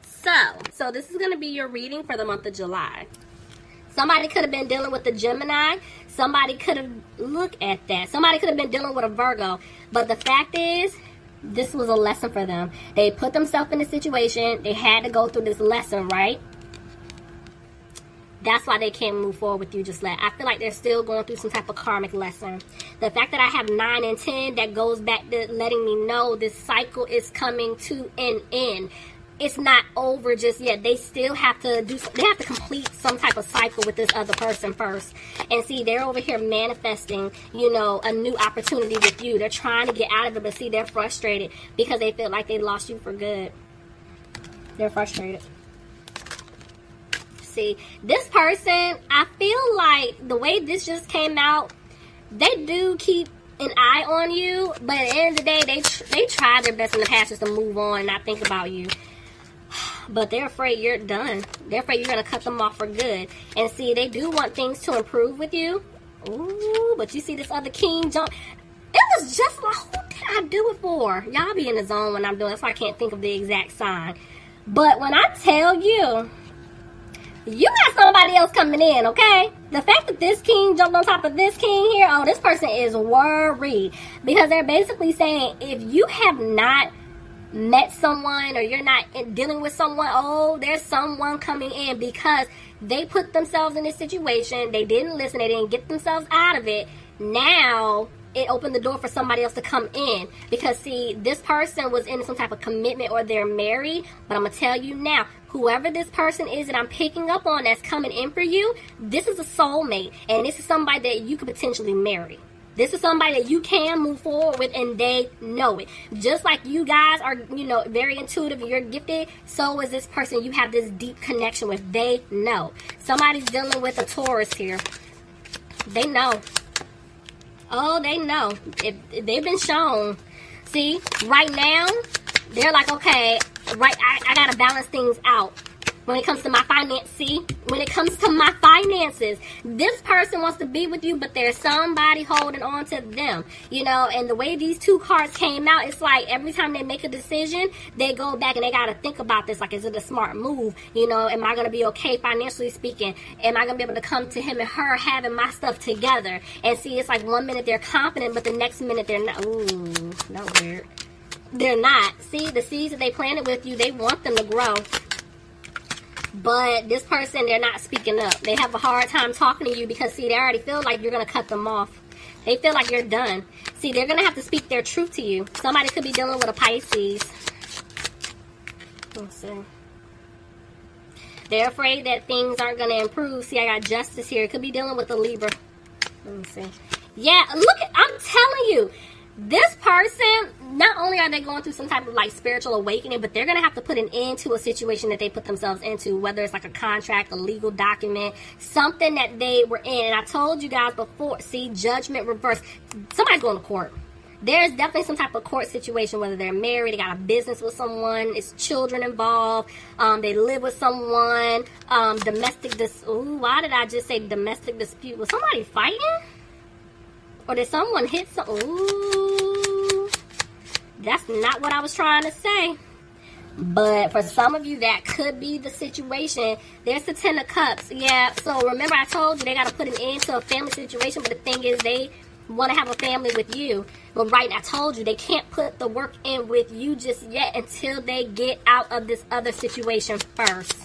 So this is going to be your reading for the month of July. Somebody could have been dealing with the Gemini. Somebody could have, look at that. Somebody could have been dealing with a Virgo. But the fact is, this was a lesson for them. They put themselves in a situation. They had to go through this lesson, right? That's why they can't move forward with you just yet. I feel like they're still going through some type of karmic lesson. The fact that I have 9 and 10, that goes back to letting me know this cycle is coming to an end. It's not over just yet. They still have to they have to complete some type of cycle with this other person first. And see, they're over here manifesting, you know, a new opportunity with you. They're trying to get out of it, but see, they're frustrated because they feel like they lost you for good. They're frustrated. See, this person, I feel like the way this just came out, they do keep an eye on you, but at the end of the day, they tried their best in the past just to move on and not think about you. But they're afraid you're done. They're afraid you're going to cut them off for good. And see, they do want things to improve with you. Ooh, but you see this other king jump. It was just like, who did I do it for? Y'all be in the zone when I'm doing it, so I can't think of the exact sign. But when I tell you, you got somebody else coming in, okay? The fact that this king jumped on top of this king here, oh, this person is worried. Because they're basically saying, if you have not met someone or you're not dealing with someone, oh, there's someone coming in, because they put themselves in this situation. They didn't listen. They didn't get themselves out of it. Now it opened the door for somebody else to come in, because see, this person was in some type of commitment or they're married. But I'm gonna tell you now, whoever this person is that I'm picking up on that's coming in for you, this is a soulmate, and this is somebody that you could potentially marry. This is somebody that you can move forward with, and they know it. Just like you guys are, you know, very intuitive and you're gifted, so is this person you have this deep connection with. They know. Somebody's dealing with a Taurus here. They know. Oh, they know. They've been shown. See, right now, they're like, okay, right, I got to balance things out. When it comes to my finances, see? When it comes to my finances, this person wants to be with you, but there's somebody holding on to them. You know, and the way these two cards came out, it's like every time they make a decision, they go back and they got to think about this. Like, is it a smart move? You know, am I going to be okay financially speaking? Am I going to be able to come to him and her having my stuff together? And see, it's like one minute they're confident, but the next minute they're not. Ooh, that's weird. They're not. See, the seeds that they planted with you, they want them to grow. But this person, they're not speaking up. They have a hard time talking to you because, see, they already feel like you're going to cut them off. They feel like you're done. See, they're going to have to speak their truth to you. Somebody could be dealing with a Pisces. Let's see. They're afraid that things aren't going to improve. See, I got Justice here. It could be dealing with a Libra. Let me see. Yeah, look, I'm telling you. This person, not only are they going through some type of like spiritual awakening, but they're going to have to put an end to a situation that they put themselves into, whether it's like a contract, a legal document, something that they were in. And I told you guys before, see, judgment reverse. Somebody's going to court. There's definitely some type of court situation, whether they're married, they got a business with someone, it's children involved, they live with someone, domestic why did I just say domestic dispute? Was somebody fighting? Or did someone hit some? Ooh, that's not what I was trying to say. But for some of you, that could be the situation. There's the 10 of Cups. Yeah, so remember I told you they got to put an end to a family situation. But the thing is, they want to have a family with you. But right, I told you, they can't put the work in with you just yet until they get out of this other situation first.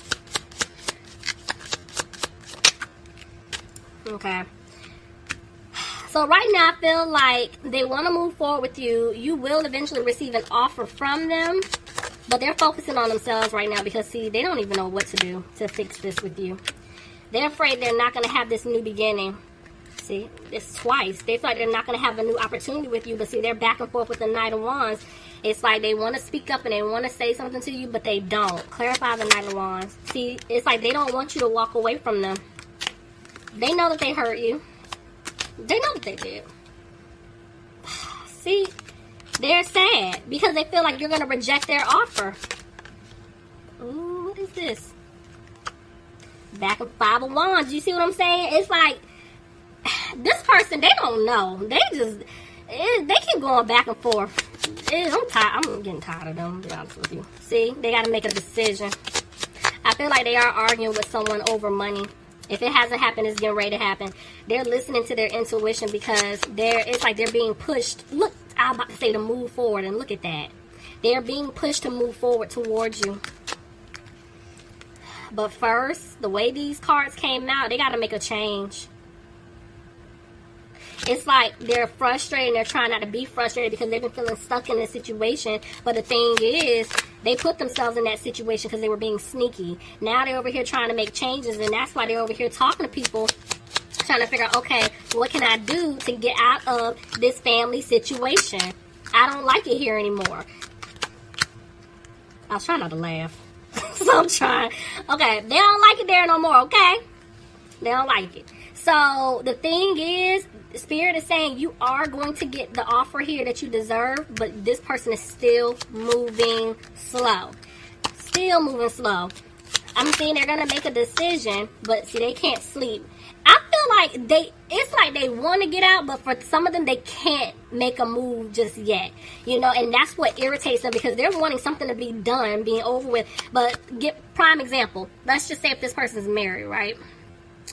Okay. So right now, I feel like they want to move forward with you. You will eventually receive an offer from them. But they're focusing on themselves right now because, see, they don't even know what to do to fix this with you. They're afraid they're not going to have this new beginning. See, it's twice. They feel like they're not going to have a new opportunity with you. But, see, they're back and forth with the Knight of Wands. It's like they want to speak up and they want to say something to you, but they don't. Clarify the Knight of Wands. See, it's like they don't want you to walk away from them. They know that they hurt you. They know what they did. See, they're sad because they feel like you're going to reject their offer. Ooh, what is this? Back of 5 of Wands. You see what I'm saying? It's like, this person, they don't know. They keep going back and forth. I'm tired. I'm getting tired of them, to be honest with you. See, they got to make a decision. I feel like they are arguing with someone over money. If it hasn't happened, it's getting ready to happen. They're listening to their intuition because it's like they're being pushed. Look, I'm about to say to move forward, and look at that. They're being pushed to move forward towards you. But first, the way these cards came out, they got to make a change. It's like they're frustrated and they're trying not to be frustrated because they've been feeling stuck in this situation. But the thing is, they put themselves in that situation because they were being sneaky. Now they're over here trying to make changes, and that's why they're over here talking to people, trying to figure out, okay, what can I do to get out of this family situation? I don't like it here anymore. I was trying not to laugh. So I'm trying. Okay, they don't like it there no more, okay? They don't like it. So the thing is, Spirit is saying you are going to get the offer here that you deserve, but this person is still moving slow. Still moving slow. I'm seeing they're going to make a decision, but see, they can't sleep. I feel like it's like they want to get out, but for some of them, they can't make a move just yet. You know, and that's what irritates them because they're wanting something to be done, being over with. But prime example. Let's just say if this person's married, right?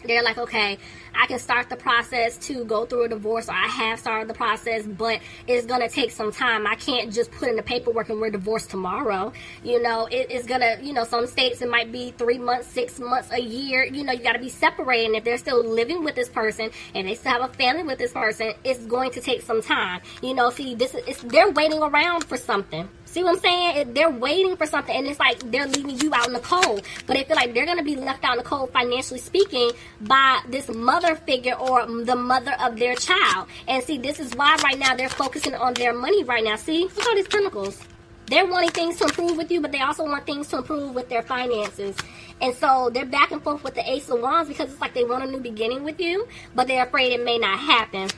They're like, okay, I can start the process to go through a divorce, or I have started the process, but it's going to take some time. I can't just put in the paperwork and we're divorced tomorrow. You know, it's going to, you know, some states it might be 3 months, 6 months, a year. You know, you got to be separated. And if they're still living with this person and they still have a family with this person, it's going to take some time. You know, see, they're waiting around for something. See what I'm saying? They're waiting for something, and it's like they're leaving you out in the cold. But they feel like they're going to be left out in the cold, financially speaking, by this mother figure or the mother of their child. And see, this is why right now they're focusing on their money right now. See? Look at all these pentacles. They're wanting things to improve with you, but they also want things to improve with their finances. And so they're back and forth with the Ace of Wands because it's like they want a new beginning with you, but they're afraid it may not happen.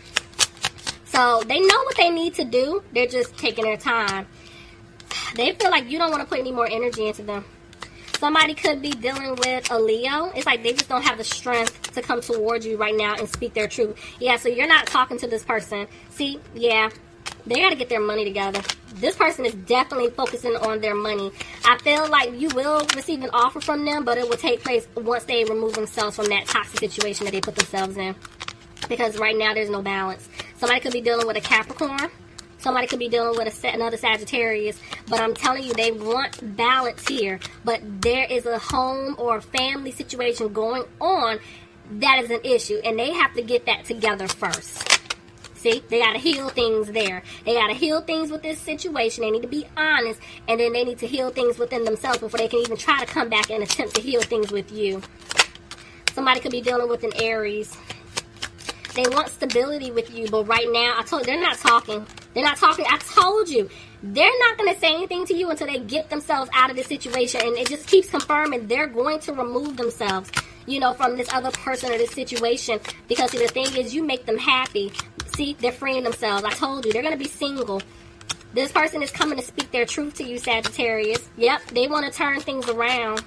So they know what they need to do. They're just taking their time. They feel like you don't want to put any more energy into them. Somebody could be dealing with a Leo. It's like they just don't have the strength to come towards you right now and speak their truth. Yeah, so you're not talking to this person. See, yeah, they got to get their money together. This person is definitely focusing on their money. I feel like you will receive an offer from them, but it will take place once they remove themselves from that toxic situation that they put themselves in. Because right now there's no balance. Somebody could be dealing with a Capricorn. Somebody could be dealing with another Sagittarius. But I'm telling you, they want balance here. But there is a home or family situation going on that is an issue. And they have to get that together first. See? They got to heal things there. They got to heal things with this situation. They need to be honest. And then they need to heal things within themselves before they can even try to come back and attempt to heal things with you. Somebody could be dealing with an Aries. They want stability with you, but right now, I told you, they're not talking. They're not talking. I told you. They're not going to say anything to you until they get themselves out of this situation. And it just keeps confirming they're going to remove themselves, you know, from this other person or this situation. Because, see, the thing is, you make them happy. See, they're freeing themselves. I told you, they're going to be single. This person is coming to speak their truth to you, Sagittarius. Yep, they want to turn things around.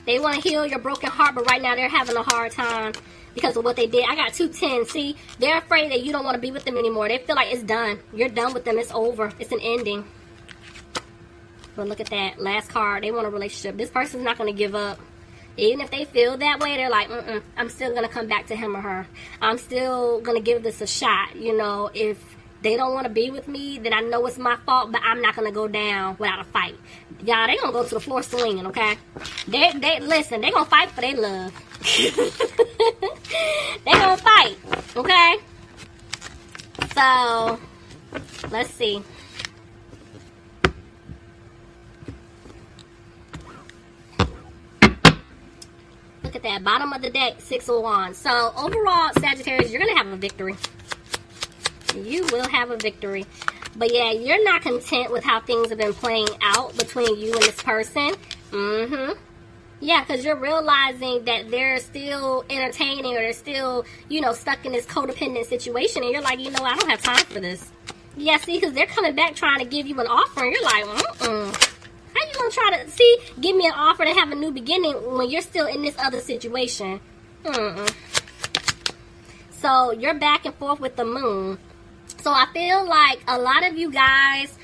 They want to heal your broken heart, but right now they're having a hard time. Because of what they did. I got 2 10s. See, they're afraid that you don't want to be with them anymore. They feel like it's done. You're done with them. It's over. It's an ending. But look at that. Last card. They want a relationship. This person's not going to give up. Even if they feel that way, they're like, I'm still going to come back to him or her. I'm still going to give this a shot. You know, if they don't want to be with me, then I know it's my fault, but I'm not going to go down without a fight. Y'all, they going to go to the floor swinging, okay? Listen, they going to fight for their love. They gonna fight, okay? So, let's see. Look at that. Bottom of the deck, 6 of Wands. So, overall, Sagittarius, you're gonna have a victory. You will have a victory. But yeah, you're not content with how things have been playing out between you and this person. Yeah, because you're realizing that they're still entertaining or they're still, you know, stuck in this codependent situation. And you're like, you know, I don't have time for this. Yeah, see, because they're coming back trying to give you an offer. And you're like, How you going to try to, give me an offer to have a new beginning when you're still in this other situation? So you're back and forth with the moon. So I feel like a lot of you guys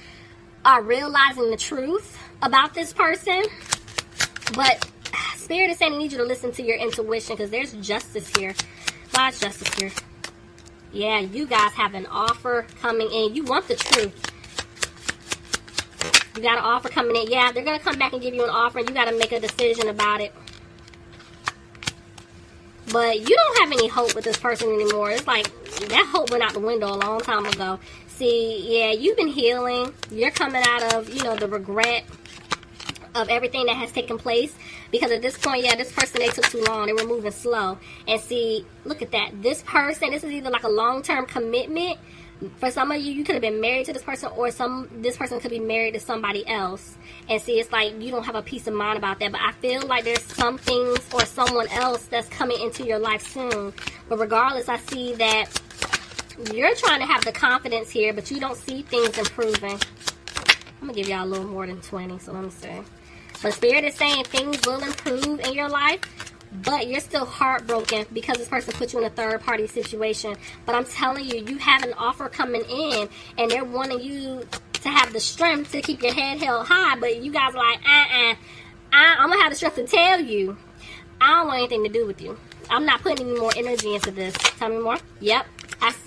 are realizing the truth about this person, but Spirit is saying I need you to listen to your intuition, because there's justice here. Why is justice here? Yeah, you guys have an offer coming in. You want the truth. You got an offer coming in. Yeah, they're going to come back and give you an offer, and you got to make a decision about it. But you don't have any hope with this person anymore. It's like that hope went out the window a long time ago. See, yeah, you've been healing. You're coming out of, you know, the regret of everything that has taken place, because at this point, yeah, this person, they took too long. They were moving slow. And see, look at that. This person, this is either like a long-term commitment. For some of you, you could have been married to this person, or this person could be married to somebody else. And see, it's like you don't have a peace of mind about that. But I feel like there's some things or someone else that's coming into your life soon. But regardless, I see that you're trying to have the confidence here, but you don't see things improving. I'm going to give y'all a little more than 20, so let me see. But Spirit is saying things will improve in your life, but you're still heartbroken because this person put you in a third-party situation. But I'm telling you, you have an offer coming in, and they're wanting you to have the strength to keep your head held high. But you guys are like, I'm going to have the strength to tell you, I don't want anything to do with you. I'm not putting any more energy into this. Tell me more. Yep.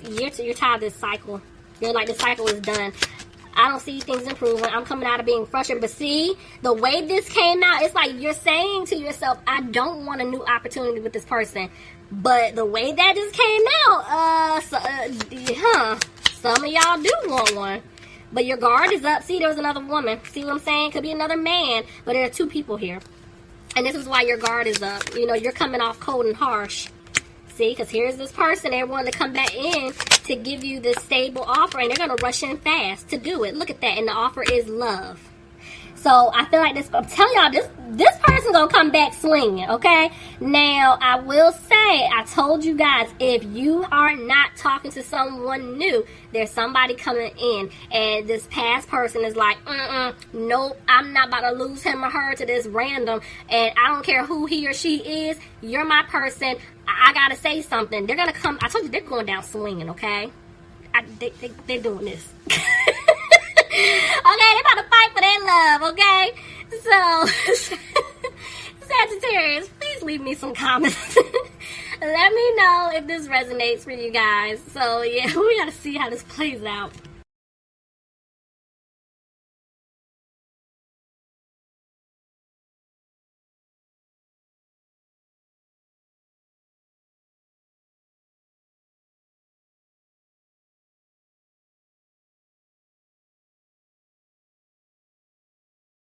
You're tired of this cycle. You're like, the cycle is done. I don't see things improving. I'm coming out of being frustrated. But see, the way this came out, it's like you're saying to yourself, I don't want a new opportunity with this person. But the way that just came out, some of y'all do want one. But your guard is up. See, there was another woman. See what I'm saying? Could be another man. But there are two people here. And this is why your guard is up. You know, you're coming off cold and harsh. See, because here's this person, they're wanting to come back in to give you this stable offer, and they're going to rush in fast to do it. Look at that. And the offer is love. So I feel like this, I'm telling y'all, this person's going to come back swinging, okay? Now, I will say, I told you guys, if you are not talking to someone new, there's somebody coming in, and this past person is like, nope, I'm not about to lose him or her to this random, and I don't care who he or she is, you're my person, I got to say something. They're going to come, I told you, they're going down swinging, okay? They're doing this. Okay, they're about to fight for their love, okay? So, Sagittarius, please leave me some comments. Let me know if this resonates for you guys. So, yeah, we gotta see how this plays out.